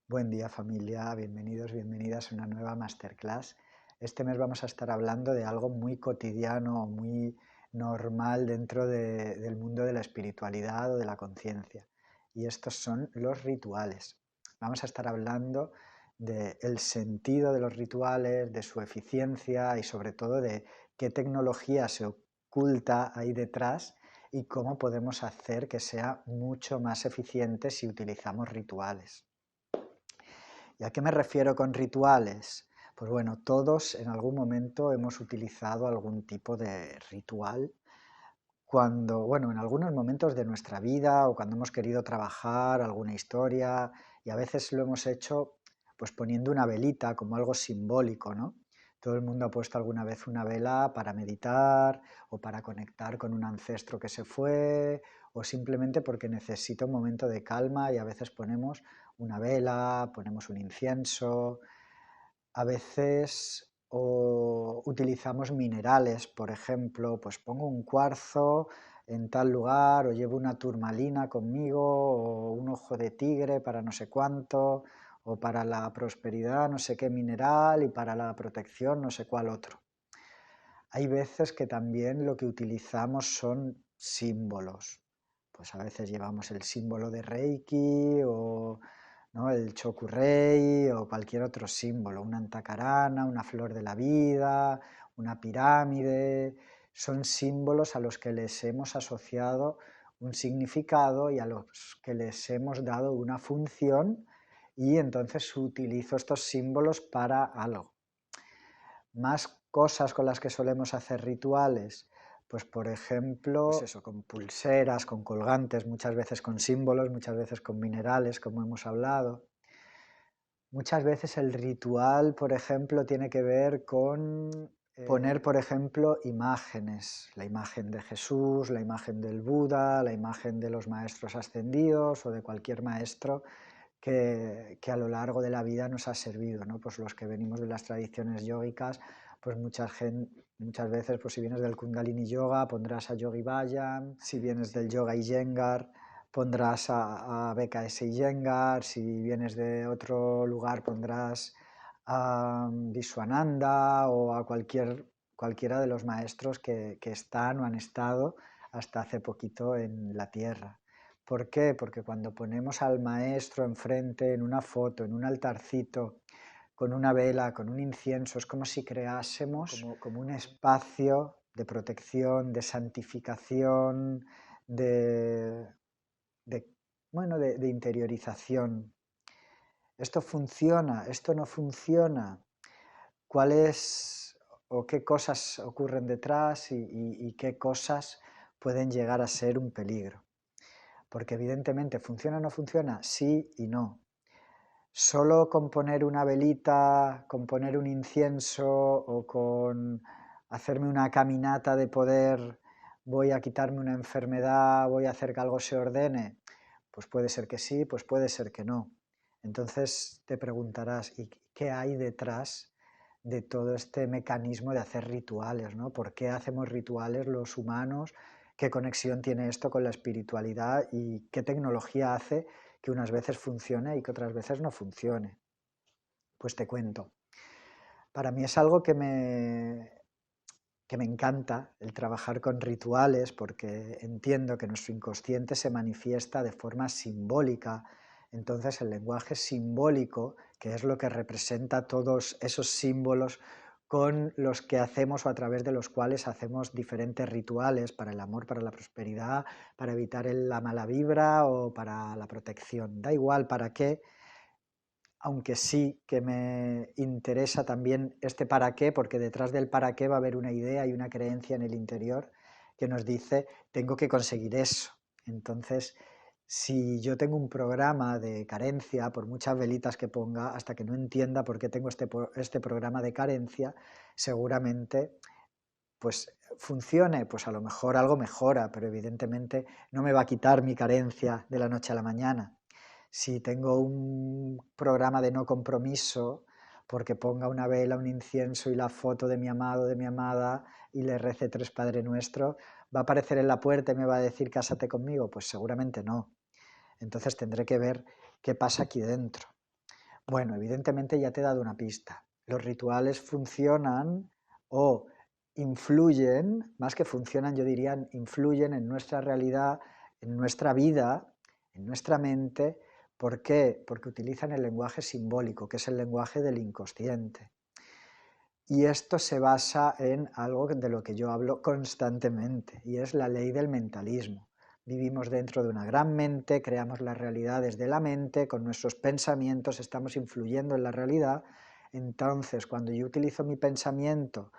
Buen día familia, bienvenidos, bienvenidas a una nueva masterclass. Este mes vamos a estar hablando de algo muy cotidiano, muy normal dentro del mundo de la espiritualidad o de la conciencia. Y estos son los rituales. Vamos a estar hablando del sentido de los rituales, de su eficiencia y sobre todo de qué tecnología se oculta ahí detrás y cómo podemos hacer que sea mucho más eficiente si utilizamos rituales. ¿Y a qué me refiero con rituales? Pues bueno, todos en algún momento hemos utilizado algún tipo de ritual bueno, en algunos momentos de nuestra vida o cuando hemos querido trabajar alguna historia y a veces lo hemos hecho pues poniendo una velita como algo simbólico, ¿no? Todo el mundo ha puesto alguna vez una vela para meditar o para conectar con un ancestro que se fue o simplemente porque necesita un momento de calma y a veces ponemos una vela, ponemos un incienso, a veces utilizamos minerales, por ejemplo, pues pongo un cuarzo en tal lugar o llevo una turmalina conmigo o un ojo de tigre para no sé cuánto o para la prosperidad no sé qué mineral y para la protección no sé cuál otro. Hay veces que también lo que utilizamos son símbolos. Pues a veces llevamos el símbolo de Reiki o, ¿no?, el Chokurei o cualquier otro símbolo, una antacarana, una flor de la vida, una pirámide. Son símbolos a los que les hemos asociado un significado y a los que les hemos dado una función y entonces utilizo estos símbolos para algo. Más cosas con las que solemos hacer rituales, pues por ejemplo, pues eso, con pulseras, con colgantes, muchas veces con símbolos, muchas veces con minerales, como hemos hablado. Muchas veces el ritual, por ejemplo, tiene que ver con poner, por ejemplo, imágenes, la imagen de Jesús, la imagen del Buda, la imagen de los maestros ascendidos o de cualquier maestro que a lo largo de la vida nos ha servido, ¿no? Pues los que venimos de las tradiciones yógicas, pues muchas veces, pues si vienes del Kundalini Yoga, pondrás a Yogi Bhajan, si vienes del Yoga Iyengar, pondrás a BKS Iyengar, si vienes de otro lugar, pondrás a Vishwananda o a cualquiera de los maestros que están o han estado hasta hace poquito en la Tierra. ¿Por qué? Porque cuando ponemos al maestro enfrente en una foto, en un altarcito, con una vela, con un incienso, es como si creásemos como un espacio de protección, de santificación, de, de, bueno, de interiorización. ¿Esto funciona? ¿Esto no funciona? ¿Cuáles o qué cosas ocurren detrás y qué cosas pueden llegar a ser un peligro? Porque evidentemente, ¿funciona o no funciona? Sí y no. Solo con poner una velita, con poner un incienso o con hacerme una caminata de poder, voy a quitarme una enfermedad, voy a hacer que algo se ordene, pues puede ser que sí, pues puede ser que no. Entonces te preguntarás, ¿y qué hay detrás de todo este mecanismo de hacer rituales, ¿no? ¿Por qué hacemos rituales los humanos? ¿Qué conexión tiene esto con la espiritualidad? ¿Y qué tecnología hace que unas veces funcione y que otras veces no funcione? Pues te cuento. Para mí es algo que me encanta el trabajar con rituales porque entiendo que nuestro inconsciente se manifiesta de forma simbólica. Entonces el lenguaje simbólico, que es lo que representa todos esos símbolos con los que hacemos o a través de los cuales hacemos diferentes rituales para el amor, para la prosperidad, para evitar la mala vibra o para la protección. Da igual para qué, aunque sí que me interesa también este para qué, porque detrás del para qué va a haber una idea y una creencia en el interior que nos dice, tengo que conseguir eso. Entonces, si yo tengo un programa de carencia, por muchas velitas que ponga, hasta que no entienda por qué tengo este programa de carencia, seguramente pues funcione, pues a lo mejor algo mejora, pero evidentemente no me va a quitar mi carencia de la noche a la mañana. Si tengo un programa de no compromiso, porque ponga una vela, un incienso y la foto de mi amado, de mi amada, y le rece 3 Padre Nuestro, ¿va a aparecer en la puerta y me va a decir cásate conmigo? Pues seguramente no. Entonces tendré que ver qué pasa aquí dentro. Bueno, evidentemente ya te he dado una pista. Los rituales funcionan o influyen, más que funcionan, yo diría, influyen en nuestra realidad, en nuestra vida, en nuestra mente. ¿Por qué? Porque utilizan el lenguaje simbólico, que es el lenguaje del inconsciente. Y esto se basa en algo de lo que yo hablo constantemente, y es la ley del mentalismo. Vivimos dentro de una gran mente, creamos las realidades de la mente, con nuestros pensamientos estamos influyendo en la realidad. Entonces, cuando yo utilizo mi pensamiento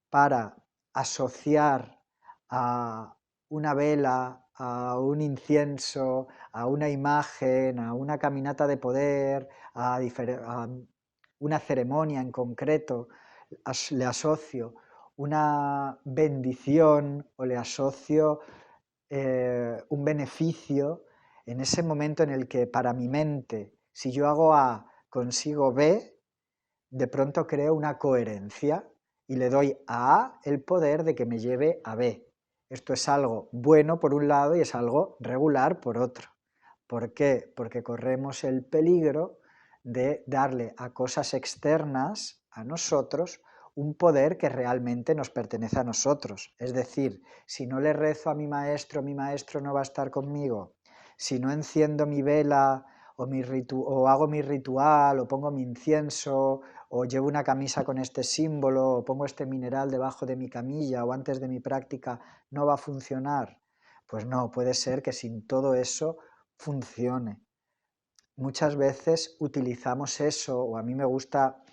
para asociar a una vela, a un incienso, a una imagen, a una caminata de poder, a una ceremonia en concreto, le asocio una bendición o le asocio un beneficio, en ese momento en el que para mi mente, si yo hago A, consigo B, de pronto creo una coherencia y le doy a A el poder de que me lleve a B. Esto es algo bueno por un lado y es algo regular por otro. ¿Por qué? Porque corremos el peligro de darle a cosas externas, a nosotros, un poder que realmente nos pertenece a nosotros. Es decir, si no le rezo a mi maestro no va a estar conmigo. Si no enciendo mi vela o hago mi ritual, o pongo mi incienso, o llevo una camisa con este símbolo, o pongo este mineral debajo de mi camilla, o antes de mi práctica, no va a funcionar. Pues no, puede ser que sin todo eso funcione. Muchas veces utilizamos eso, o a mí me gusta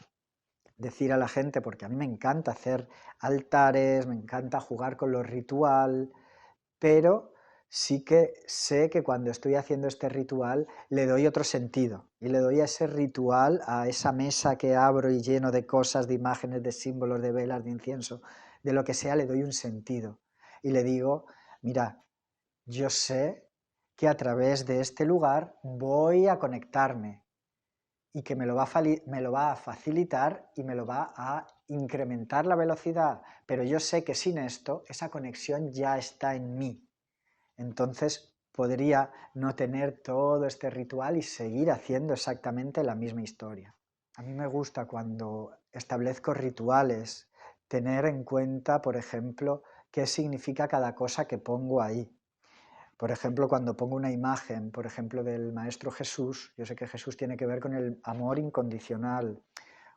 decir a la gente, porque a mí me encanta hacer altares, me encanta jugar con lo ritual, pero sí que sé que cuando estoy haciendo este ritual le doy otro sentido y le doy a ese ritual, a esa mesa que abro y lleno de cosas, de imágenes, de símbolos, de velas, de incienso, de lo que sea, le doy un sentido y le digo, mira, yo sé que a través de este lugar voy a conectarme y que me lo va a facilitar y me lo va a incrementar la velocidad, pero yo sé que sin esto esa conexión ya está en mí. Entonces podría no tener todo este ritual y seguir haciendo exactamente la misma historia. A mí me gusta cuando establezco rituales tener en cuenta, por ejemplo, qué significa cada cosa que pongo ahí. Por ejemplo, cuando pongo una imagen, por ejemplo, del Maestro Jesús, yo sé que Jesús tiene que ver con el amor incondicional.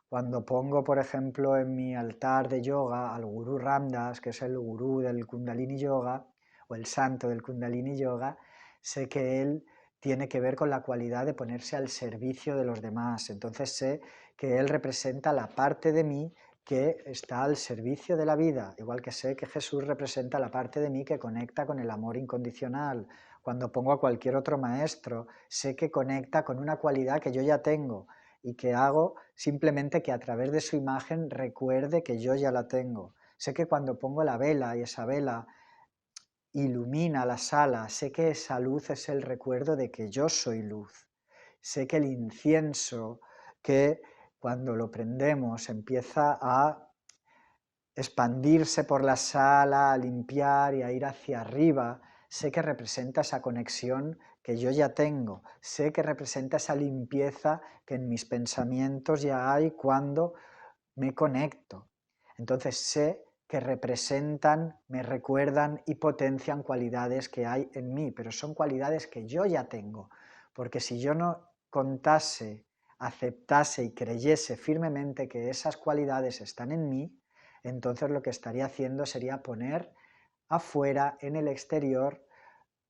Cuando pongo, por ejemplo, en mi altar de yoga al gurú Ramdas, que es el gurú del Kundalini Yoga, o el santo del Kundalini Yoga, sé que él tiene que ver con la cualidad de ponerse al servicio de los demás. Entonces sé que él representa la parte de mí que está al servicio de la vida, igual que sé que Jesús representa la parte de mí que conecta con el amor incondicional. Cuando pongo a cualquier otro maestro, sé que conecta con una cualidad que yo ya tengo y que hago simplemente que a través de su imagen recuerde que yo ya la tengo. Sé que cuando pongo la vela y esa vela ilumina la sala, sé que esa luz es el recuerdo de que yo soy luz. Sé que el incienso, que cuando lo prendemos empieza a expandirse por la sala, a limpiar y a ir hacia arriba, sé que representa esa conexión que yo ya tengo, sé que representa esa limpieza que en mis pensamientos ya hay cuando me conecto. Entonces sé que representan, me recuerdan y potencian cualidades que hay en mí, pero son cualidades que yo ya tengo, porque si yo no contase, aceptase y creyese firmemente que esas cualidades están en mí, entonces lo que estaría haciendo sería poner afuera, en el exterior,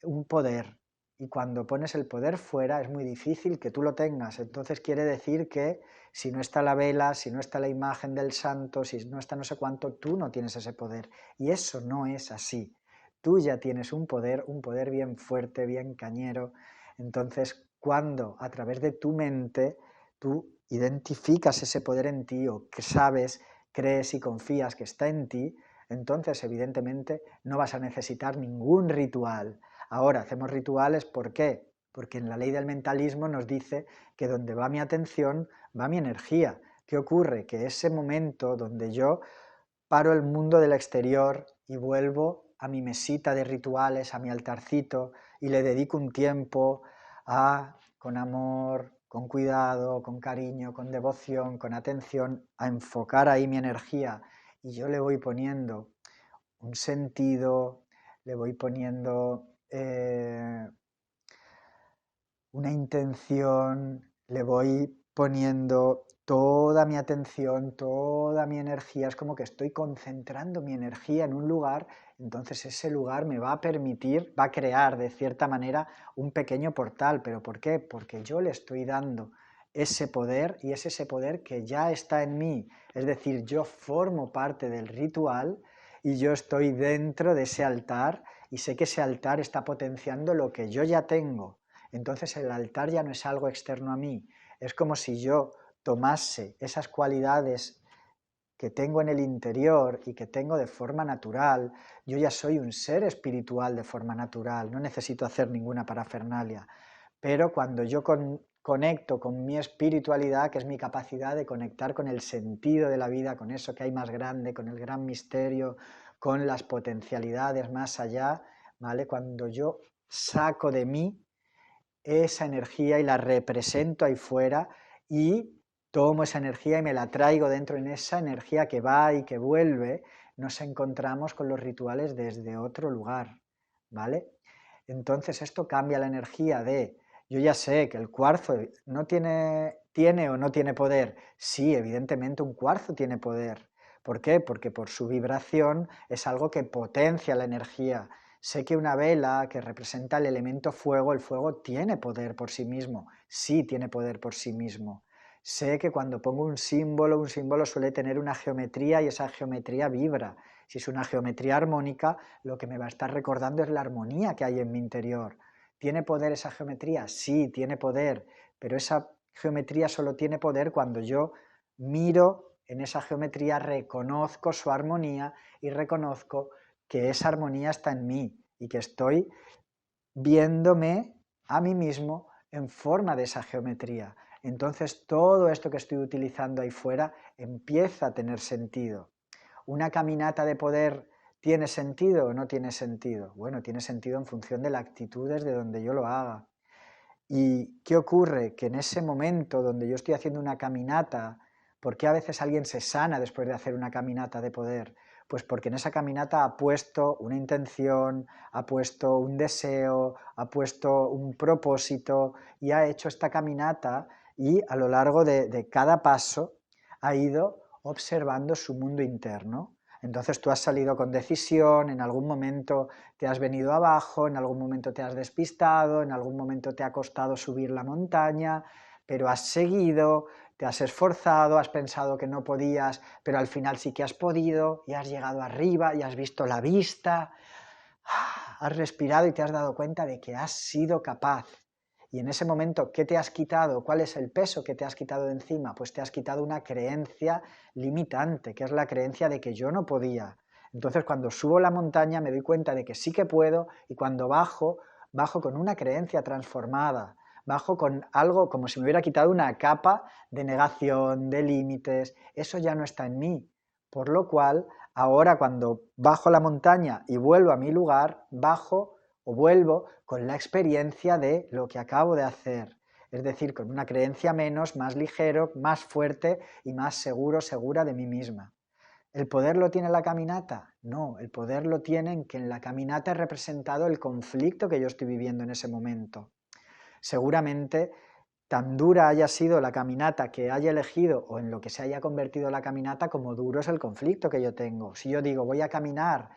un poder. Y cuando pones el poder fuera es muy difícil que tú lo tengas. Entonces quiere decir que si no está la vela, si no está la imagen del santo, si no está no sé cuánto, tú no tienes ese poder. Y eso no es así. Tú ya tienes un poder bien fuerte, bien cañero. Entonces, cuando a través de tu mente tú identificas ese poder en ti o que sabes, crees y confías que está en ti, entonces evidentemente no vas a necesitar ningún ritual. Ahora, hacemos rituales, ¿por qué? Porque en la ley del mentalismo nos dice que donde va mi atención, va mi energía. ¿Qué ocurre? Que ese momento donde yo paro el mundo del exterior y vuelvo a mi mesita de rituales, a mi altarcito, y le dedico un tiempo a, con amor, con cuidado, con cariño, con devoción, con atención, a enfocar ahí mi energía y yo le voy poniendo un sentido, le voy poniendo una intención, le voy poniendo toda mi atención, toda mi energía, es como que estoy concentrando mi energía en un lugar, entonces ese lugar me va a permitir, va a crear de cierta manera un pequeño portal. ¿Pero por qué? Porque yo le estoy dando ese poder y es ese poder que ya está en mí, es decir, yo formo parte del ritual y yo estoy dentro de ese altar y sé que ese altar está potenciando lo que yo ya tengo. Entonces el altar ya no es algo externo a mí, es como si yo tomase esas cualidades que tengo en el interior y que tengo de forma natural. Yo ya soy un ser espiritual de forma natural, no necesito hacer ninguna parafernalia, pero cuando yo conecto con mi espiritualidad, que es mi capacidad de conectar con el sentido de la vida, con eso que hay más grande, con el gran misterio, con las potencialidades más allá, ¿vale? Cuando yo saco de mí esa energía y la represento ahí fuera y tomo esa energía y me la traigo dentro, en esa energía que va y que vuelve, nos encontramos con los rituales desde otro lugar, ¿vale? Entonces esto cambia la energía de, yo ya sé que el cuarzo no tiene o no tiene poder. Sí, evidentemente un cuarzo tiene poder. ¿Por qué? Porque por su vibración es algo que potencia la energía. Sé que una vela que representa el elemento fuego, el fuego tiene poder por sí mismo, sí tiene poder por sí mismo. Sé que cuando pongo un símbolo suele tener una geometría y esa geometría vibra. Si es una geometría armónica, lo que me va a estar recordando es la armonía que hay en mi interior. ¿Tiene poder esa geometría? Sí, tiene poder, pero esa geometría solo tiene poder cuando yo miro en esa geometría, reconozco su armonía y reconozco que esa armonía está en mí y que estoy viéndome a mí mismo en forma de esa geometría. Entonces todo esto que estoy utilizando ahí fuera empieza a tener sentido. ¿Una caminata de poder tiene sentido o no tiene sentido? Bueno, tiene sentido en función de la actitud desde donde yo lo haga. ¿Y qué ocurre? Que en ese momento donde yo estoy haciendo una caminata, ¿por qué a veces alguien se sana después de hacer una caminata de poder? Pues porque en esa caminata ha puesto una intención, ha puesto un deseo, ha puesto un propósito y ha hecho esta caminata y a lo largo de cada paso ha ido observando su mundo interno. Entonces tú has salido con decisión, en algún momento te has venido abajo, en algún momento te has despistado, en algún momento te ha costado subir la montaña, pero has seguido, te has esforzado, has pensado que no podías, pero al final sí que has podido y has llegado arriba y has visto la vista, has respirado y te has dado cuenta de que has sido capaz. Y en ese momento, ¿qué te has quitado? ¿Cuál es el peso que te has quitado de encima? Pues te has quitado una creencia limitante, que es la creencia de que yo no podía. Entonces, cuando subo la montaña me doy cuenta de que sí que puedo y cuando bajo, bajo con una creencia transformada, bajo con algo como si me hubiera quitado una capa de negación, de límites. Eso ya no está en mí. Por lo cual, ahora cuando bajo la montaña y vuelvo a mi lugar, bajo o vuelvo con la experiencia de lo que acabo de hacer, es decir, con una creencia menos, más ligero, más fuerte y más seguro, segura de mí misma. ¿El poder lo tiene la caminata? No, el poder lo tiene en que en la caminata he representado el conflicto que yo estoy viviendo en ese momento. Seguramente tan dura haya sido la caminata que haya elegido o en lo que se haya convertido la caminata, como duro es el conflicto que yo tengo. Si yo digo voy a caminar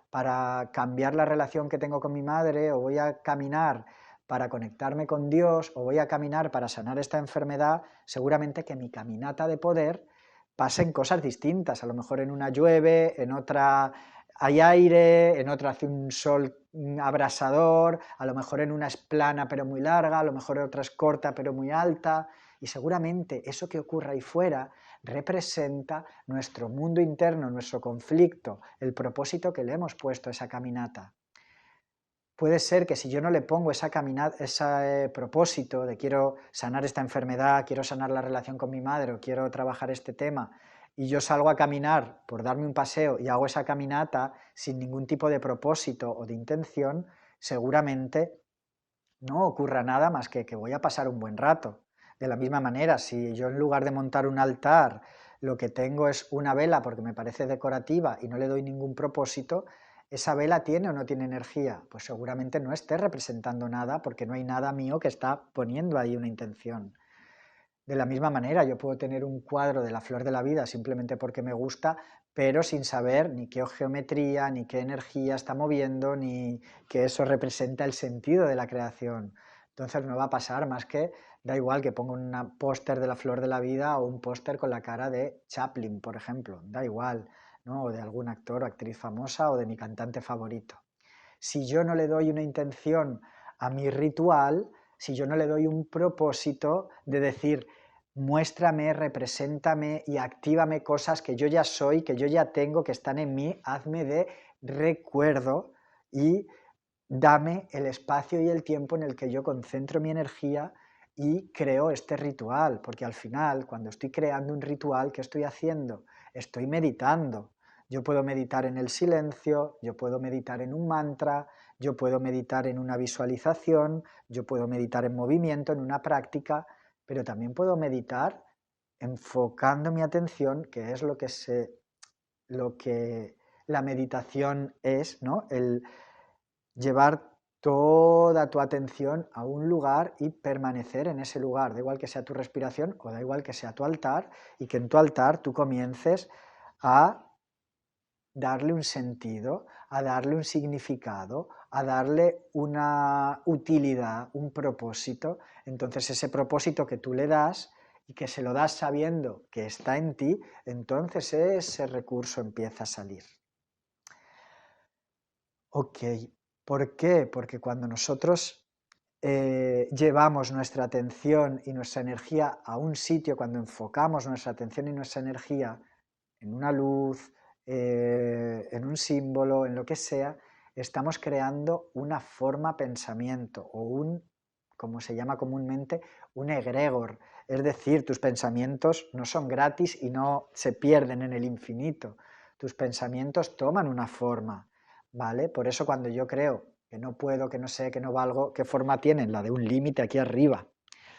para cambiar la relación que tengo con mi madre, o voy a caminar para conectarme con Dios, o voy a caminar para sanar esta enfermedad, seguramente que mi caminata de poder pasen cosas distintas. A lo mejor en una llueve, en otra hay aire, en otra hace un sol abrasador, a lo mejor en una es plana pero muy larga, a lo mejor en otra es corta pero muy alta, y seguramente eso que ocurre ahí fuera representa nuestro mundo interno, nuestro conflicto, el propósito que le hemos puesto a esa caminata. Puede ser que si yo no le pongo ese propósito de quiero sanar esta enfermedad, quiero sanar la relación con mi madre o quiero trabajar este tema, y yo salgo a caminar por darme un paseo y hago esa caminata sin ningún tipo de propósito o de intención, seguramente no ocurra nada más que voy a pasar un buen rato. De la misma manera, si yo en lugar de montar un altar lo que tengo es una vela porque me parece decorativa y no le doy ningún propósito, ¿esa vela tiene o no tiene energía? Pues seguramente no esté representando nada porque no hay nada mío que está poniendo ahí una intención. De la misma manera, yo puedo tener un cuadro de la flor de la vida simplemente porque me gusta, pero sin saber ni qué geometría, ni qué energía está moviendo, ni que eso representa el sentido de la creación. Entonces no va a pasar más que, da igual que ponga un póster de la flor de la vida o un póster con la cara de Chaplin, por ejemplo, da igual, ¿no? O de algún actor o actriz famosa o de mi cantante favorito. Si yo no le doy una intención a mi ritual, si yo no le doy un propósito de decir, muéstrame, represéntame y actívame cosas que yo ya soy, que yo ya tengo, que están en mí, hazme de recuerdo y dame el espacio y el tiempo en el que yo concentro mi energía y creo este ritual, porque al final, cuando estoy creando un ritual, ¿qué estoy haciendo? Estoy meditando. Yo puedo meditar en el silencio, yo puedo meditar en un mantra, yo puedo meditar en una visualización, yo puedo meditar en movimiento, en una práctica, pero también puedo meditar enfocando mi atención, que es lo que la meditación es, ¿no? El llevar toda tu atención a un lugar y permanecer en ese lugar, da igual que sea tu respiración o da igual que sea tu altar, y que en tu altar tú comiences a darle un sentido, a darle un significado, a darle una utilidad, un propósito. Entonces ese propósito que tú le das y que se lo das sabiendo que está en ti, entonces ese recurso empieza a salir. Ok, ¿por qué? Porque cuando nosotros llevamos nuestra atención y nuestra energía a un sitio, cuando enfocamos nuestra atención y nuestra energía en una luz, en un símbolo, en lo que sea, estamos creando una forma pensamiento o un, como se llama comúnmente, un egregor. Es decir, tus pensamientos no son gratis y no se pierden en el infinito. Tus pensamientos toman una forma, ¿vale? Por eso cuando yo creo que no puedo, que no sé, que no valgo, ¿qué forma tienen? La de un límite aquí arriba.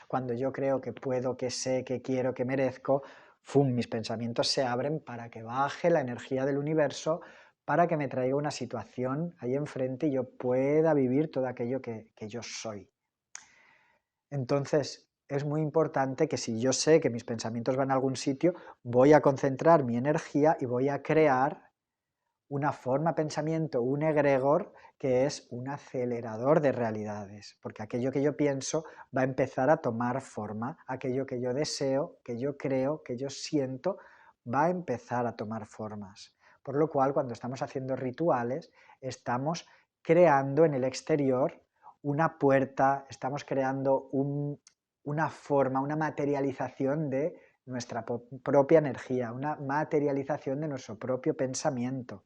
Cuando yo creo que puedo, que sé, que quiero, que merezco, ¡fum!, mis pensamientos se abren para que baje la energía del universo, para que me traiga una situación ahí enfrente y yo pueda vivir todo aquello que yo soy. Entonces, es muy importante que si yo sé que mis pensamientos van a algún sitio, voy a concentrar mi energía y voy a crear una forma pensamiento, un egregor que es un acelerador de realidades, porque aquello que yo pienso va a empezar a tomar forma, aquello que yo deseo, que yo creo, que yo siento, va a empezar a tomar formas. Por lo cual, cuando estamos haciendo rituales, estamos creando en el exterior una puerta, estamos creando una forma, una materialización de nuestra propia energía, una materialización de nuestro propio pensamiento.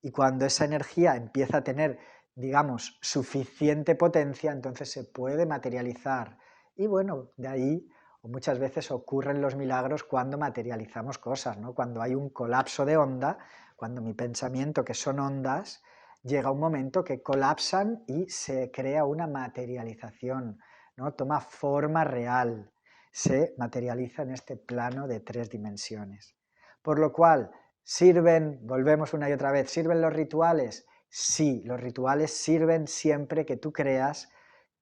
Y cuando esa energía empieza a tener, digamos, suficiente potencia, entonces se puede materializar. Y bueno, de ahí muchas veces ocurren los milagros cuando materializamos cosas, ¿no? Cuando hay un colapso de onda, cuando mi pensamiento, que son ondas, llega un momento que colapsan y se crea una materialización, ¿no? Toma forma real, se materializa en este plano de 3 dimensiones. Por lo cual, ¿sirven, volvemos una y otra vez, sirven los rituales? Sí, los rituales sirven siempre que tú creas,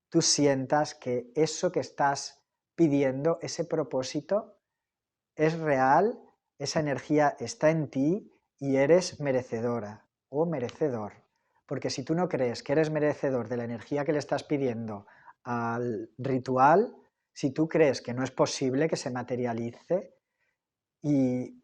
tú sientas que eso que estás pidiendo, ese propósito, es real, esa energía está en ti y eres merecedora o merecedor. Porque si tú no crees que eres merecedor de la energía que le estás pidiendo al ritual, si tú crees que no es posible que se materialice y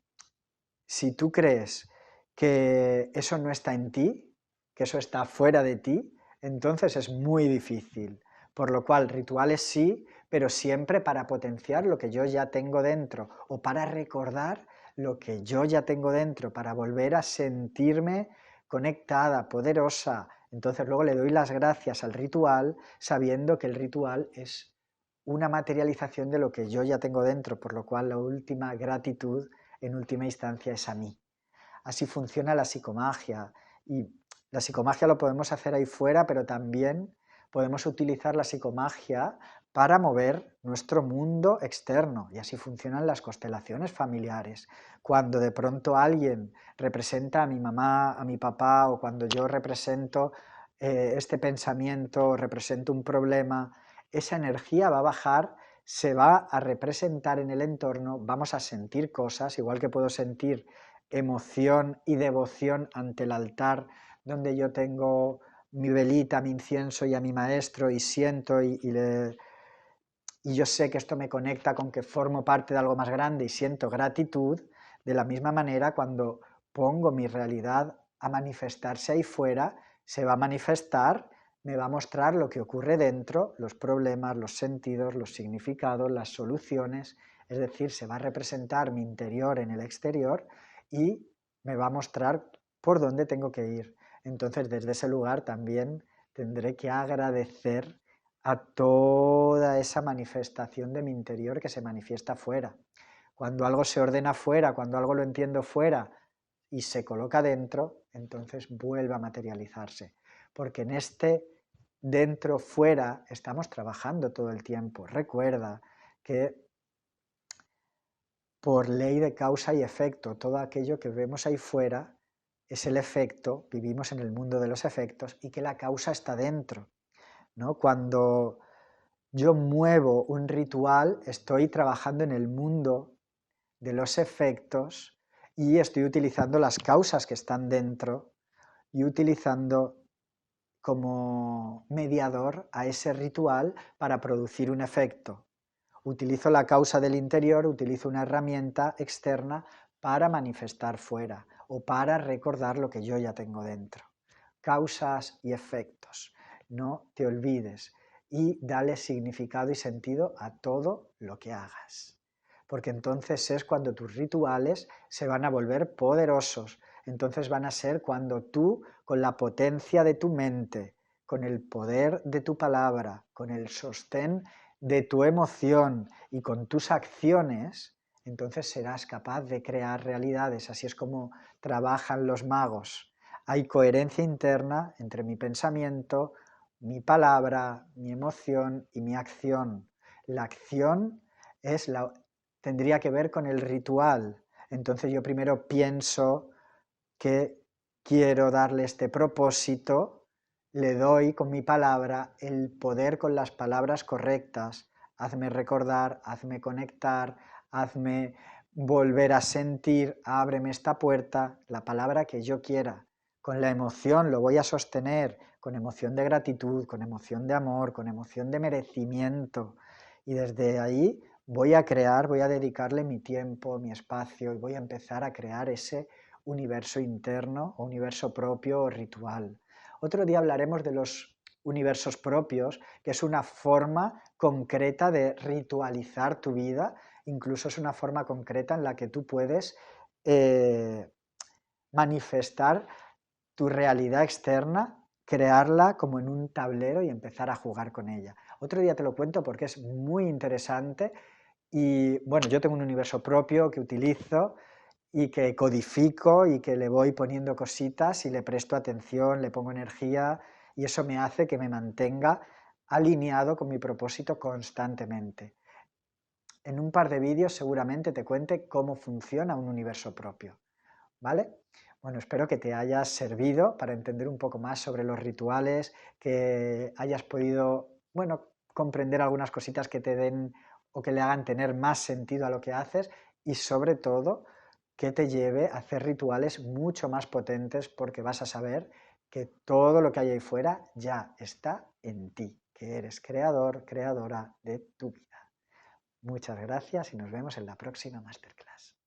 si tú crees que eso no está en ti, que eso está fuera de ti, entonces es muy difícil. Por lo cual, rituales sí, pero siempre para potenciar lo que yo ya tengo dentro o para recordar lo que yo ya tengo dentro, para volver a sentirme conectada, poderosa. Entonces luego le doy las gracias al ritual sabiendo que el ritual es una materialización de lo que yo ya tengo dentro, por lo cual la última gratitud en última instancia es a mí. Así funciona la psicomagia y la psicomagia lo podemos hacer ahí fuera, pero también podemos utilizar la psicomagia para mover nuestro mundo externo, y así funcionan las constelaciones familiares. Cuando de pronto alguien representa a mi mamá, a mi papá, o cuando yo represento este pensamiento, represento un problema, esa energía va a bajar, se va a representar en el entorno, vamos a sentir cosas, igual que puedo sentir emoción y devoción ante el altar donde yo tengo mi velita, mi incienso y a mi maestro y siento y yo sé que esto me conecta con que formo parte de algo más grande y siento gratitud. De la misma manera, cuando pongo mi realidad a manifestarse ahí fuera, se va a manifestar, me va a mostrar lo que ocurre dentro, los problemas, los sentidos, los significados, las soluciones, es decir, se va a representar mi interior en el exterior y me va a mostrar por dónde tengo que ir. Entonces, desde ese lugar también tendré que agradecer a toda esa manifestación de mi interior que se manifiesta fuera. Cuando algo se ordena fuera, cuando algo lo entiendo fuera y se coloca dentro, entonces vuelve a materializarse. Porque en este dentro-fuera estamos trabajando todo el tiempo. Recuerda que por ley de causa y efecto, todo aquello que vemos ahí fuera es el efecto, vivimos en el mundo de los efectos y que la causa está dentro, ¿no? Cuando yo muevo un ritual, estoy trabajando en el mundo de los efectos y estoy utilizando las causas que están dentro y utilizando como mediador a ese ritual para producir un efecto. Utilizo la causa del interior, utilizo una herramienta externa para manifestar fuera o para recordar lo que yo ya tengo dentro. Causas y efectos. No te olvides y dale significado y sentido a todo lo que hagas. Porque entonces es cuando tus rituales se van a volver poderosos. Entonces van a ser cuando tú, con la potencia de tu mente, con el poder de tu palabra, con el sostén de tu emoción y con tus acciones, entonces serás capaz de crear realidades. Así es como trabajan los magos. Hay coherencia interna entre mi pensamiento, mi palabra, mi emoción y mi acción. La acción tendría que ver con el ritual. Entonces yo primero pienso que quiero darle este propósito, le doy con mi palabra el poder con las palabras correctas. Hazme recordar, hazme conectar, hazme volver a sentir, ábreme esta puerta, la palabra que yo quiera. Con la emoción lo voy a sostener, con emoción de gratitud, con emoción de amor, con emoción de merecimiento. Y desde ahí voy a crear, voy a dedicarle mi tiempo, mi espacio y voy a empezar a crear ese universo interno o universo propio o ritual. Otro día hablaremos de los universos propios, que es una forma concreta de ritualizar tu vida, incluso es una forma concreta en la que tú puedes manifestar tu realidad externa, crearla como en un tablero y empezar a jugar con ella. Otro día te lo cuento porque es muy interesante y bueno, yo tengo un universo propio que utilizo y que codifico y que le voy poniendo cositas y le presto atención, le pongo energía y eso me hace que me mantenga alineado con mi propósito constantemente. En un par de vídeos seguramente te cuente cómo funciona un universo propio, ¿vale? Bueno, espero que te haya servido para entender un poco más sobre los rituales, que hayas podido, bueno, comprender algunas cositas que te den o que le hagan tener más sentido a lo que haces y sobre todo que te lleve a hacer rituales mucho más potentes porque vas a saber que todo lo que hay ahí fuera ya está en ti, que eres creador, creadora de tu vida. Muchas gracias y nos vemos en la próxima Masterclass.